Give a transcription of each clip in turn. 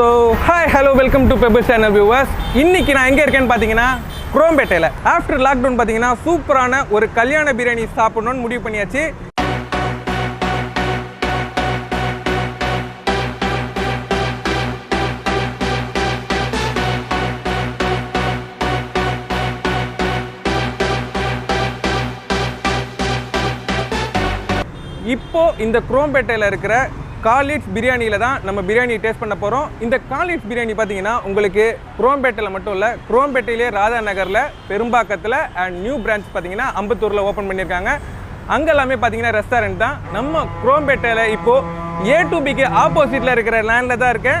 So, hi, hello, welcome to Pebble Channel viewers. இன்னைக்கு நான் எங்க இருக்கேன்னு பாத்தீங்கன்னா குரோம்பேட்டையில. ஆஃப்டர் லாக்டவுன் பாத்தீங்கன்னா சூப்பரான ஒரு கல்யாண பிரியாணி சாப்பிடணும்னு முடிவு பண்ணியாச்சு. இப்போ இந்த குரோம்பேட்டையில இருக்கிற Khalids Biriyani தான் நம்ம பிரியாணி டேஸ்ட் பண்ண போறோம். இந்த Khalids Biriyani பாத்தீங்கன்னா உங்களுக்கு குரோம்பேட்டையில மட்டும் இல்ல, குரோம்பேட்டையிலே ராதா நகர்ல, பெரும்பாக்கத்துல அண்ட் நியூ பிரான்ச் பாத்தீங்கன்னா அம்பத்தூர்ல ஓபன் பண்ணிருக்காங்க. அங்க எல்லாமே பாத்தீங்கன்னா ரெஸ்டாரன்ட் தான். நம்ம குரோம்பேட்டையில இப்போ A2B க்கு ஆப்போசிட்ல இருக்கிற லேண்ட்ல தான் இருக்கேன்.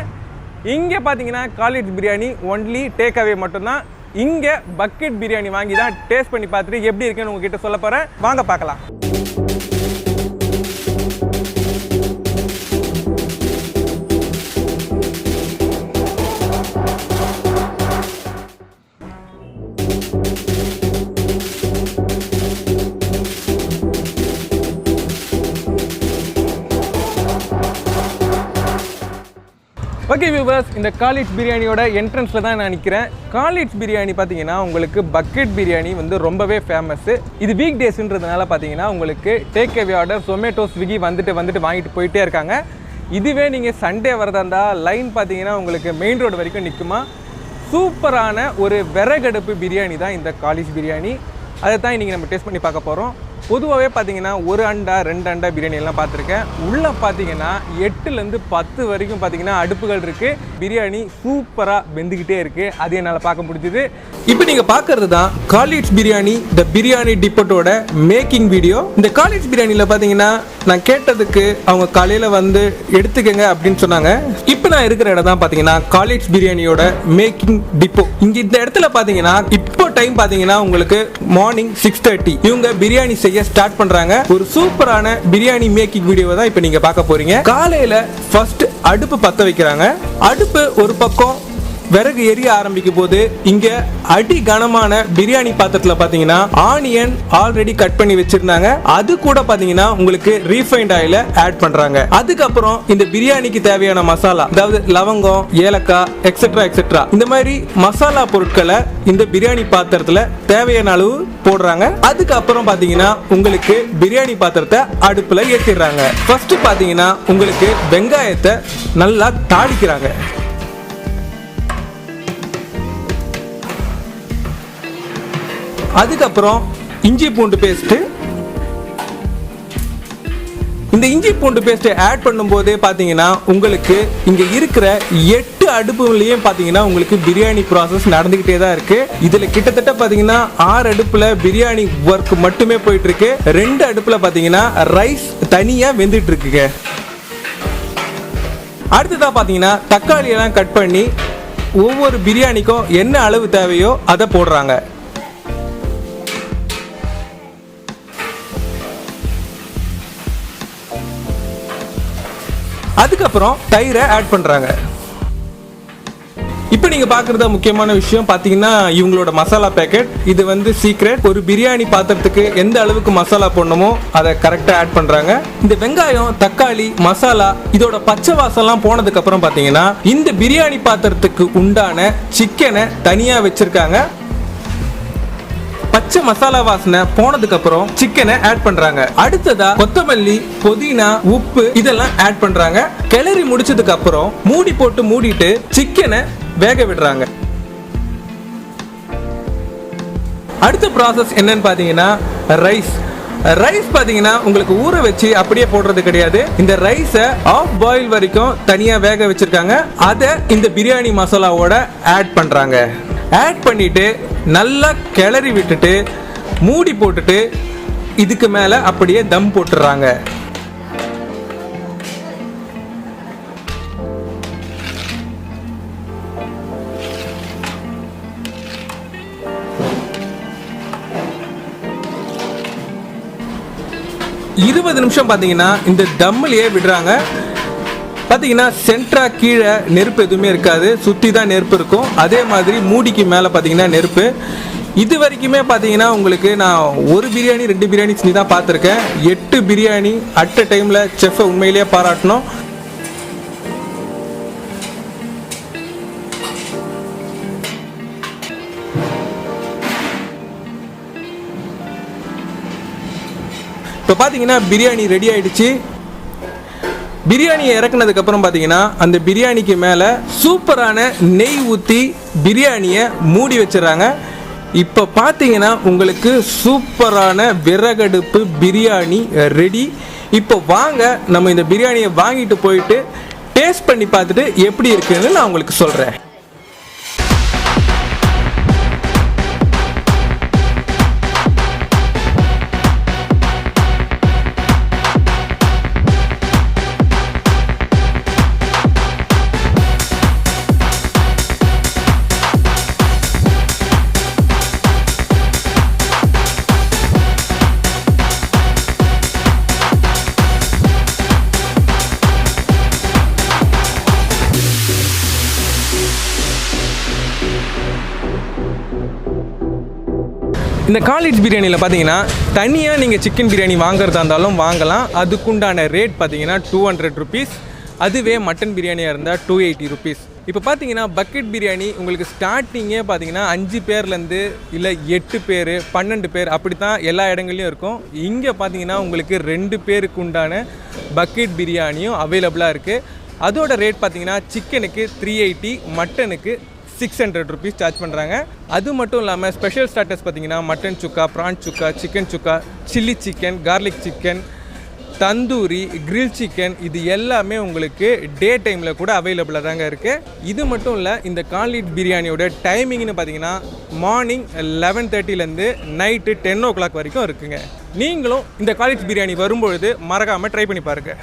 இங்க பாத்தீங்கன்னா Khalids Biriyani only take away மட்டும் தான். இங்க பக்கெட் பிரியாணி வாங்கி தான் டேஸ்ட் பண்ணி பார்த்துட்டு எப்படி இருக்குன்னு உங்ககிட்ட சொல்ல போறேன். வாங்க பார்க்கலாம். ஓகே வியூவர்ஸ், இந்த Khalids பிரியாணியோட என்ட்ரன்ஸில் தான் நான் நிற்கிறேன். Khalids பிரியாணி பார்த்தீங்கன்னா உங்களுக்கு பக்கெட் பிரியாணி வந்து ரொம்பவே ஃபேமஸ்ஸு. இது வீக் டேஸ்ன்றதுனால பார்த்தீங்கன்னா உங்களுக்கு take away order Zomato Swiggy வந்துட்டு வாங்கிட்டு போயிட்டே இருக்காங்க. இதுவே நீங்கள் சண்டே வரதா இருந்தால் லைன் பார்த்தீங்கன்னா உங்களுக்கு மெயின் ரோடு வரைக்கும் நிற்குமா. சூப்பரான ஒரு விறகடுப்பு பிரியாணி தான் இந்த Khalids பிரியாணி. அதை தான் இன்றைக்கி நம்ம டேஸ்ட் பண்ணி பார்க்க போகிறோம். பொதுவாகவே பார்த்தீங்கன்னா ஒரு அண்டா 2 அண்டா பிரியாணி எல்லாம் பார்த்துருக்கேன். உள்ளே பார்த்தீங்கன்னா 8லேருந்து 10 வரைக்கும் பார்த்தீங்கன்னா அடுப்புகள் இருக்குது. பிரியாணி சூப்பராக வெந்துக்கிட்டே இருக்குது. அது என்னால் பார்க்க முடிஞ்சுது. இப்போ நீங்கள் பார்க்குறது தான் Khalids பிரியாணி த பிரியாணி டிப்போட்டோட மேக்கிங் வீடியோ. இந்த Khalids பிரியாணியில் பார்த்தீங்கன்னா நான் கேட்டதுக்கு அவங்க காலையில் வந்து எடுத்துக்கங்க அப்படின்னு சொன்னாங்க. இப்போ நான் இருக்கிற இடம் தான் பார்த்தீங்கன்னா Khalids பிரியாணியோட மேக்கிங் டிப்போ. இங்கே இந்த இடத்துல பார்த்தீங்கன்னா இப்போ டைம் பார்த்தீங்கன்னா உங்களுக்கு மார்னிங் 6:30 இவங்க பிரியாணி செய்ய ஸ்டார்ட் பண்றாங்க. ஒரு சூப்பரான பிரியாணி மேக்கிங் வீடியோ தான் இப்போ நீங்க பார்க்க போறீங்க. காலையில ஃபர்ஸ்ட் அடுப்பு பத்த வைக்கிறாங்க. அடுப்பு ஒரு பக்கம் விறகு எரிய ஆரம்பிக்கும் போது இங்க அடி கனமான பிரியாணி பாத்திரத்துல பாத்தீங்கன்னா ஆனியன் ஆல்ரெடி கட் பண்ணி வச்சிருந்தாங்க. அது கூட பாத்தீங்கன்னா உங்களுக்கு ரீஃபைண்ட் ஆயில ஆட் பண்றாங்க. அதுக்கப்புறம் இந்த பிரியாணிக்கு தேவையான மசாலா, அதாவது லவங்கம், ஏலக்காய் எக்ஸெட்ரா இந்த மாதிரி மசாலா பொருட்களை இந்த பிரியாணி பாத்திரத்துல தேவையான அளவு போடுறாங்க. அதுக்கப்புறம் பாத்தீங்கன்னா உங்களுக்கு பிரியாணி பாத்திரத்தை அடுப்புல ஏற்றிடுறாங்க. ஃபர்ஸ்ட் பாத்தீங்கன்னா உங்களுக்கு வெங்காயத்தை நல்லா தாளிக்கிறாங்க. அதுக்கப்புறம் இஞ்சி பூண்டு பேஸ்ட். இந்த இஞ்சி பூண்டு பேஸ்ட் ஆட் பண்ணும்போது பாத்தீங்கன்னா உங்களுக்கு இங்க இருக்கிற 8 அடுப்புலயும் பாத்தீங்கன்னா உங்களுக்கு பிரியாணி ப்ராசஸ் நடந்துகிட்டே தான் இருக்கு. இதுல கிட்டத்தட்ட பாத்தீங்கன்னா 6 அடுப்புல பிரியாணி ஒர்க் மட்டுமே போயிட்டு இருக்கு. 2 அடுப்புல பாத்தீங்கன்னா ரைஸ் தனியா வெந்துட்டு இருக்குங்க. அடுத்ததா பாத்தீங்கன்னா தக்காளி எல்லாம் கட் பண்ணி ஒவ்வொரு பிரியாணிக்கும் என்ன அளவு தேவையோ அதை போடுறாங்க. அதுக்கப்புறம் தயிரை ஆட் பண்றாங்க. இப்போ நீங்க பாக்குறத முக்கியமான விஷயம் பாத்தீங்கன்னா இவங்களோட மசாலா பேக்கெட். இது வந்து சீக்ரெட். ஒரு பிரியாணி பாத்திரத்துக்கு எந்த அளவுக்கு மசாலா போடணுமோ அதை கரெக்டா ஆட் பண்றாங்க. இந்த வெங்காயம், தக்காளி, மசாலா இதோட பச்சை வாசம்லாம் போனதுக்கு அப்புறம் பாத்தீங்கன்னா இந்த பிரியாணி பாத்திரத்துக்கு உண்டான சிக்கனை தனியா வச்சிருக்காங்க. பச்சை மசாலா வாசனை போனதுக்கு அப்புறம் சிக்கனை ஆட் பண்றாங்க. அடுத்ததா கொத்தமல்லி, புதினா, உப்பு இதெல்லாம் ஆட் பண்றாங்க. கிளறி முடிச்சதுக்கு அப்புறம் மூடி போட்டு மூடிட்டு சிக்கனை வேக விடுறாங்க. அடுத்த ப்ராசஸ் என்னன்னு பாத்தீங்கன்னா ரைஸ் பாத்தீங்கன்னா உங்களுக்கு ஊற வச்சு அப்படியே போடுறது கிடையாது. இந்த ரைஸை ஆஃப் பாயில் வரைக்கும் தனியா வேக வச்சிருக்காங்க. அதை இந்த பிரியாணி மசாலாவோட ஆட் பண்றாங்க. ஆட் பண்ணிட்டு நல்லா கிளறி விட்டுட்டு மூடி போட்டுட்டு இதுக்கு மேல அப்படியே தம் போட்டுறாங்க. இருபது நிமிஷம் பாத்தீங்கன்னா இந்த தம்மிலேயே விடுறாங்க. பார்த்தீங்கன்னா சென்ட்ரா கீழே நெருப்பு எதுவுமே இருக்காது, சுற்றி தான் நெருப்பு இருக்கும். அதே மாதிரி மூடிக்கு மேலே பார்த்தீங்கன்னா நெருப்பு. இது வரைக்குமே பார்த்தீங்கன்னா உங்களுக்கு நான் ஒரு பிரியாணி 2 பிரியாணி செஞ்சு தான் பார்த்துருக்கேன். 8 பிரியாணி அட் அ டைமில் செஃப்பை உண்மையிலேயே பாராட்டணும். இப்போ பார்த்தீங்கன்னா பிரியாணி ரெடி ஆகிடுச்சு. பிரியாணியை இறக்குனதுக்கப்புறம் பார்த்தீங்கன்னா அந்த பிரியாணிக்கு மேலே சூப்பரான நெய் ஊற்றி பிரியாணியை மூடி வச்சிடறாங்க. இப்போ பார்த்தீங்கன்னா உங்களுக்கு சூப்பரான விறகடுப்பு பிரியாணி ரெடி. இப்போ வாங்க நம்ம இந்த பிரியாணியை வாங்கிட்டு போயிட்டு டேஸ்ட் பண்ணி பார்த்துட்டு எப்படி இருக்குன்னு நான் உங்களுக்கு சொல்கிறேன். இந்த காலிட்ஸ் பிரியாணியில் பார்த்தீங்கன்னா தனியாக நீங்கள் சிக்கன் பிரியாணி வாங்குறதா இருந்தாலும் வாங்கலாம். அதுக்குண்டான ரேட் பார்த்தீங்கன்னா 200 rupees. அதுவே மட்டன் பிரியாணியாக இருந்தால் 280 rupees. இப்போ பார்த்தீங்கன்னா பக்கெட் பிரியாணி உங்களுக்கு ஸ்டார்டிங்கே பார்த்தீங்கன்னா 5 பேர்லேருந்து இல்லை 8 பேர் 12 பேர் அப்படி தான் எல்லா இடங்கள்லையும் இருக்கும். இங்கே பார்த்தீங்கன்னா உங்களுக்கு 2 பேருக்கு உண்டான பக்கெட் பிரியாணியும் அவைலபிளாக இருக்குது. அதோட ரேட் பார்த்தீங்கன்னா சிக்கனுக்கு 380, மட்டனுக்கு 600 rupees சார்ஜ் பண்ணுறாங்க. அது மட்டும் இல்லாமல் ஸ்பெஷல் ஸ்டார்டர்ஸ் பார்த்தீங்கன்னா mutton chukka, prawn chukka, chicken chukka, chilli chicken, garlic chicken, tandoori, grill chicken இது எல்லாமே உங்களுக்கு டே டைமில் கூட அவைலபிளாக தாங்க இருக்குது. இது மட்டும் இல்லை, இந்த காலிட்ஸ் பிரியாணியோட டைமிங்னு பார்த்தீங்கன்னா மார்னிங் 11:30லேருந்து நைட்டு 10 o'clock வரைக்கும் இருக்குங்க. நீங்களும் இந்த காலிட்ஸ் பிரியாணி வரும்பொழுது மறக்காமல் ட்ரை பண்ணி பாருங்கள்.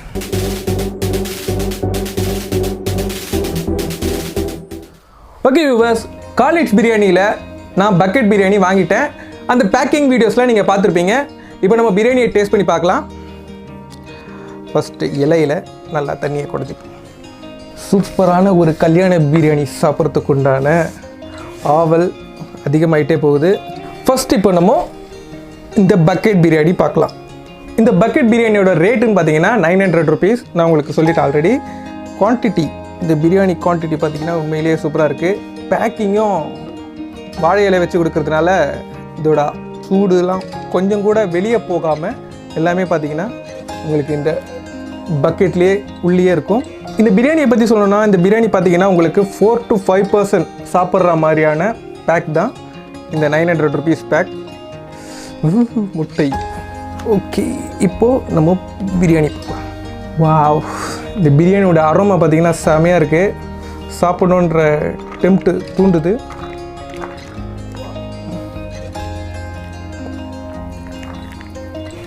ஓகே வியூவர்ஸ், காலிட்ஸ் பிரியாணியில் நான் பக்கெட் பிரியாணி வாங்கிட்டேன். அந்த பேக்கிங் வீடியோஸ்லாம் நீங்கள் பார்த்துருப்பீங்க. இப்போ நம்ம பிரியாணியை டேஸ்ட் பண்ணி பார்க்கலாம். ஃபஸ்ட்டு இலையில் நல்லா தண்ணியை குறைச்சிப்போம். சூப்பரான ஒரு கல்யாண பிரியாணி சாப்பிட்றதுக்கு உண்டான ஆவல் அதிகமாகிட்டே போகுது. ஃபஸ்ட் இப்போ நம்ம இந்த பக்கெட் பிரியாணி பார்க்கலாம். இந்த பக்கெட் பிரியாணியோட ரேட்டுன்னு பார்த்தீங்கன்னா 900 rupees. நான் உங்களுக்கு சொல்லிட்டேன் ஆல்ரெடி. குவான்டிட்டி, இந்த பிரியாணி குவான்டிட்டி பார்த்திங்கன்னா உண்மையிலேயே சூப்பராக இருக்குது. பேக்கிங்கும் வாழை இலை வச்சு கொடுக்கறதுனால இதோட சூடுலாம் கொஞ்சம் கூட வெளியே போகாமல் எல்லாமே பார்த்திங்கன்னா உங்களுக்கு இந்த பக்கெட்லேயே உள்ளே இருக்கும். இந்த பிரியாணியை பற்றி சொல்லணும்னா, இந்த பிரியாணி பார்த்திங்கன்னா உங்களுக்கு 4 to 5% சாப்பிட்ற மாதிரியான பேக் தான் இந்த 900 rupees பேக். முட்டை. ஓகே, இப்போது நம்ம பிரியாணி பார்க்கலாம். வாவ், இந்த பிரியாணியோட அரோமா பார்த்திங்கன்னா செமையாக இருக்குது. சாப்பிடணுன்ற டெம்ப்ட்டு தூண்டுது.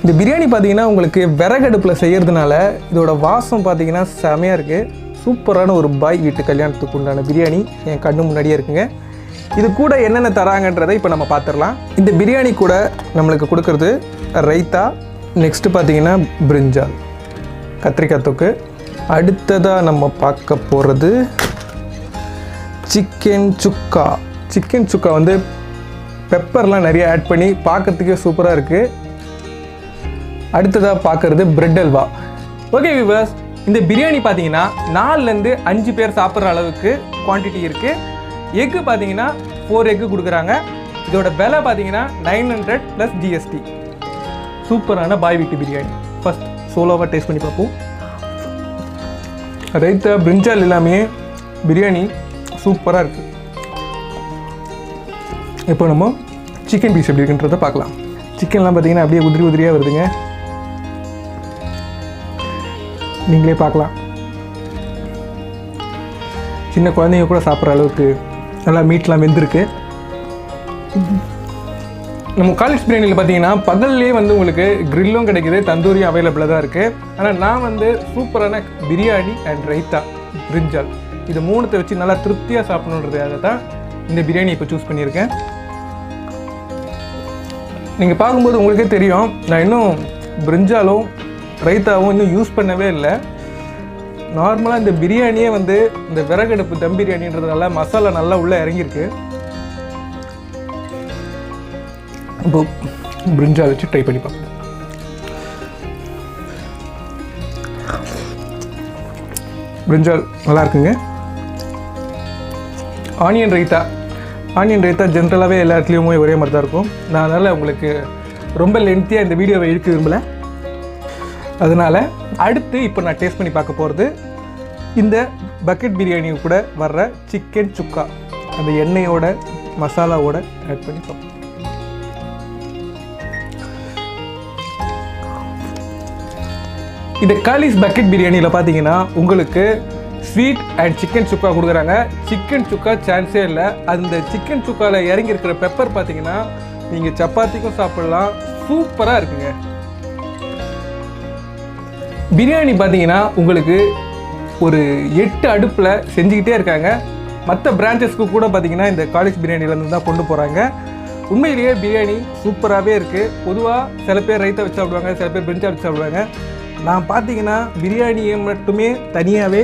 இந்த பிரியாணி பார்த்திங்கன்னா உங்களுக்கு விறகடுப்பில் செய்கிறதுனால இதோட வாசம் பார்த்திங்கன்னா செமையாக இருக்குது. சூப்பரான ஒரு பாய் வீட்டு கல்யாணத்துக்கு உண்டான பிரியாணி என் கண்ணு முன்னாடியே இருக்குங்க. இது கூட என்னென்ன தராங்கன்றதை இப்போ நம்ம பார்த்துடலாம். இந்த பிரியாணி கூட நம்மளுக்கு கொடுக்குறது ரைத்தா, நெக்ஸ்ட்டு பார்த்திங்கன்னா பிரிஞ்சால், கத்திரிக்காய் தொக்கு. அடுத்ததாக நம்ம பார்க்க போகிறது சிக்கன் சுக்கா. சிக்கன் சுக்கா வந்து பெப்பர்லாம் நிறைய ஆட் பண்ணி பார்க்கறதுக்கே சூப்பராக இருக்குது. அடுத்ததாக பார்க்குறது பிரெட் அல்வா. ஓகே வியூவர்ஸ், இந்த பிரியாணி பார்த்தீங்கன்னா 4லேருந்து 5 பேர் சாப்பிட்ற அளவுக்கு குவான்டிட்டி இருக்குது. எக்கு பார்த்தீங்கன்னா 4 எக்கு கொடுக்குறாங்க. இதோட விலை பார்த்தீங்கன்னா 900 + GST. சூப்பரான பாய் வீட்டு பிரியாணி. ஃபஸ்ட் சோலோவாக டேஸ்ட் பண்ணி பார்ப்போம். ரைத்தா, பிரிஞ்சால் எல்லாமே பிரியாணி சூப்பராக இருக்குது. இப்போ நம்ம சிக்கன் பீஸ் எப்படி இருக்குன்றதை பார்க்கலாம். சிக்கன்லாம் பார்த்தீங்கன்னா அப்படியே உதிரி உதிரியாக வருதுங்க. நீங்களே பார்க்கலாம். சின்ன குழந்தைங்க கூட சாப்பிட்ற அளவுக்கு நல்லா மீட்லாம் வெந்திருக்கு. நம்ம காலிட்ஸ் பிரியாணியில் பார்த்தீங்கன்னா பகல்லே வந்து உங்களுக்கு கிரில்லும் கிடைக்குது, தந்தூரியும் அவைலபிளாக தான் இருக்குது. ஆனால் நான் வந்து சூப்பரான பிரியாணி அண்ட் ரைத்தா, பிரிஞ்சால் இது 3 வச்சு நல்லா திருப்தியாக சாப்பிடணுன்றதுக்காக தான் இந்த பிரியாணி இப்போ சூஸ் பண்ணியிருக்கேன். நீங்கள் பார்க்கும்போது உங்களுக்கே தெரியும், நான் இன்னும் பிரிஞ்சாலும் ரைத்தாவும் இன்னும் யூஸ் பண்ணவே இல்லை. நார்மலாக இந்த பிரியாணியே வந்து இந்த விறகடுப்பு தம் பிரியாணின்றதுனால மசாலா நல்லா உள்ளே இறங்கியிருக்கு. இப்போ பிரிஞ்சால் வச்சு ட்ரை பண்ணி பார்ப்போம். பிரிஞ்சால் நல்லா இருக்குங்க. ஆனியன் ரைத்தா ஜென்ரலாகவே எல்லா இடத்துலையுமே ஒரே மாதிரி தான் இருக்கும். நான் அதனால் உங்களுக்கு ரொம்ப லென்த்தியாக இந்த வீடியோவை இழுக்க விரும்பலை. அதனால் அடுத்து இப்போ நான் டேஸ்ட் பண்ணி பார்க்க போகிறது இந்த பக்கெட் பிரியாணி கூட வர்ற சிக்கன் சுக்கா. அந்த எண்ணெயோட மசாலாவோட ஆட் பண்ணி பார்ப்போம். இந்த காலிஸ் பக்கெட் பிரியாணியில் பார்த்தீங்கன்னா உங்களுக்கு ஸ்வீட் அண்ட் சிக்கன் சுக்கா கொடுக்குறாங்க. சிக்கன் சுக்கா சான்ஸே இல்லை. அந்த சிக்கன் சுக்காவில் இறங்கி இருக்கிற பெப்பர் பார்த்தீங்கன்னா நீங்கள் சப்பாத்திக்கும் சாப்பிடலாம். சூப்பராக இருக்குங்க. பிரியாணி பார்த்தீங்கன்னா உங்களுக்கு ஒரு 8 அடுப்பில் செஞ்சுக்கிட்டே இருக்காங்க. மற்ற பிரான்ச்சஸ்க்கு கூட பார்த்தீங்கன்னா இந்த காலிஸ் பிரியாணிலேருந்து தான் கொண்டு போகிறாங்க. உண்மையிலேயே பிரியாணி சூப்பராகவே இருக்குது. பொதுவாக சில பேர் ரைத்தா வச்சு சாப்பிடுவாங்க, சில பேர் பிரிஞ்சா வச்சு சாப்பிடுவாங்க. நான் பார்த்தீங்கன்னா பிரியாணியை மட்டுமே தனியாகவே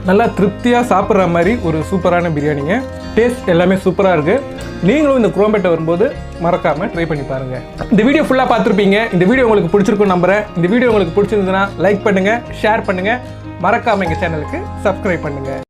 நல்லா திருப்தியாக சாப்பிட்ற மாதிரி ஒரு சூப்பரான பிரியாணிங்க. டேஸ்ட் எல்லாமே சூப்பராக இருக்குது. நீங்களும் இந்த குரோம்பேட்டை வரும்போது மறக்காமல் ட்ரை பண்ணி பாருங்கள். இந்த வீடியோ ஃபுல்லாக பார்த்துருப்பீங்க. இந்த வீடியோ உங்களுக்கு பிடிச்சிருக்குன்னு நம்புகிறேன். இந்த வீடியோ உங்களுக்கு பிடிச்சிருந்ததுன்னா லைக் பண்ணுங்கள், ஷேர் பண்ணுங்கள், மறக்காமல் எங்கள் சேனலுக்கு சப்ஸ்கிரைப் பண்ணுங்கள்.